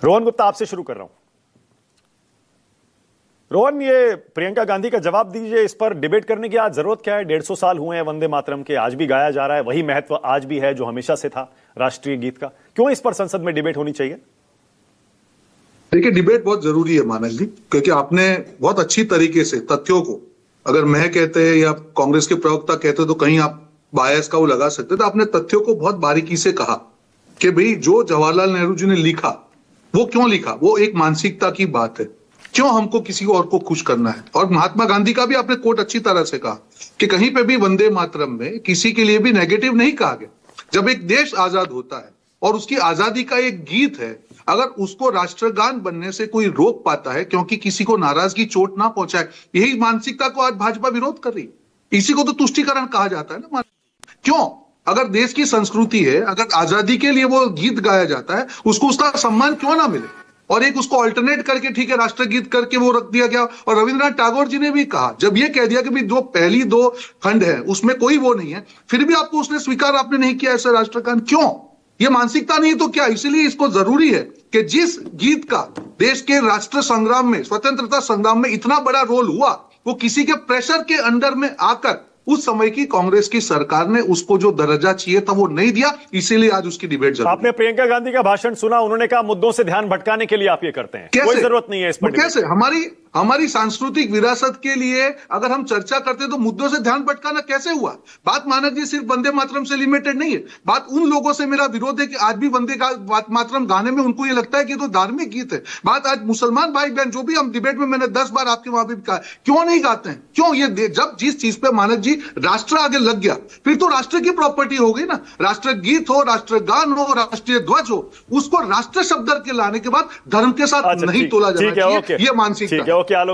रोहन गुप्ता, आपसे शुरू कर रहा हूं। रोहन, ये प्रियंका गांधी का जवाब दीजिए, इस पर डिबेट करने की आज जरूरत क्या है? 150 साल हुए हैं वंदे मातरम के, आज भी गाया जा रहा है, वही महत्व आज भी है जो हमेशा से था राष्ट्रीय गीत का। क्यों इस पर संसद में डिबेट होनी चाहिए? देखिए, डिबेट बहुत जरूरी है मानक जी, क्योंकि आपने बहुत अच्छी तरीके से तथ्यों को, अगर मैं कहते हैं या कांग्रेस के प्रवक्ता कहते तो कहीं आप बायस का वो लगा सकते, तो आपने तथ्यों को बहुत बारीकी से कहा कि भाई जो जवाहरलाल नेहरू जी ने लिखा वो क्यों लिखा, वो एक मानसिकता की बात है। क्यों हमको किसी और को खुश करना है? और महात्मा गांधी का भी आपने कोट अच्छी तरह से कहा कि कहीं पे भी वंदे मातरम में किसी के लिए भी नेगेटिव नहीं कहा गया। जब एक देश आजाद होता है और उसकी आजादी का एक गीत है, अगर उसको राष्ट्रगान बनने से कोई रोक पाता है क्योंकि किसी को नाराजगी चोट ना पहुंचाए, यही मानसिकता को आज भाजपा विरोध कर रही है। इसी को तो तुष्टीकरण कहा जाता है ना। क्यों? अगर देश की संस्कृति है, अगर आजादी के लिए वो गीत गाया जाता है, उसको उसका सम्मान क्यों ना मिले? और एक उसको अल्टरनेट करके ठीक है राष्ट्रगीत करके वो रख दिया गया। और रविंद्रनाथ टैगोर जी ने भी कहा, जब ये कह दिया कि भाई जो पहली दो खंड है उसमें कोई वो नहीं है, फिर भी आपको उसने स्वीकार आपने नहीं किया ऐसा राष्ट्रगान। क्यों? ये मानसिकता नहीं तो क्या? इसलिए इसको जरूरी है कि जिस गीत का देश के राष्ट्र संग्राम में, स्वतंत्रता संग्राम में इतना बड़ा रोल हुआ, वो किसी के प्रेशर के अंडर में आकर उस समय की कांग्रेस की सरकार ने उसको जो दर्जा चाहिए था वो नहीं दिया, इसीलिए आज उसकी डिबेट जरूरी। आपने प्रियंका गांधी का भाषण सुना, उन्होंने कहा मुद्दों से ध्यान भटकाने के लिए आप ये करते हैं, कोई जरूरत नहीं है इस पर। कैसे? हमारी सांस्कृतिक विरासत के लिए अगर हम चर्चा करते तो मुद्दों से ध्यान भटकाना कैसे हुआ? बात मानक जी सिर्फ वंदे मातरम से लिमिटेड नहीं है। बात उन लोगों से मेरा विरोध है कि आज भी वंदे मातरम गाने में उनको ये लगता है कि तो धार्मिक गीत है। बात आज मुसलमान भाई बहन, जो भी हम डिबेट में, मैंने 10 बार आपके वहां भी कहा, क्यों नहीं गाते हैं? क्यों? ये जब जिस चीज पे मानक जी राष्ट्र आगे लग गया, फिर तो राष्ट्र की प्रॉपर्टी हो गई ना। राष्ट्र गीत हो, राष्ट्रगान हो, राष्ट्रीय ध्वज हो, उसको राष्ट्र शब्द के लाने के बाद धर्म के साथ नहीं तोला जाना चाहिए। ये मानसिकता। ठीक है, ओके, आलोक।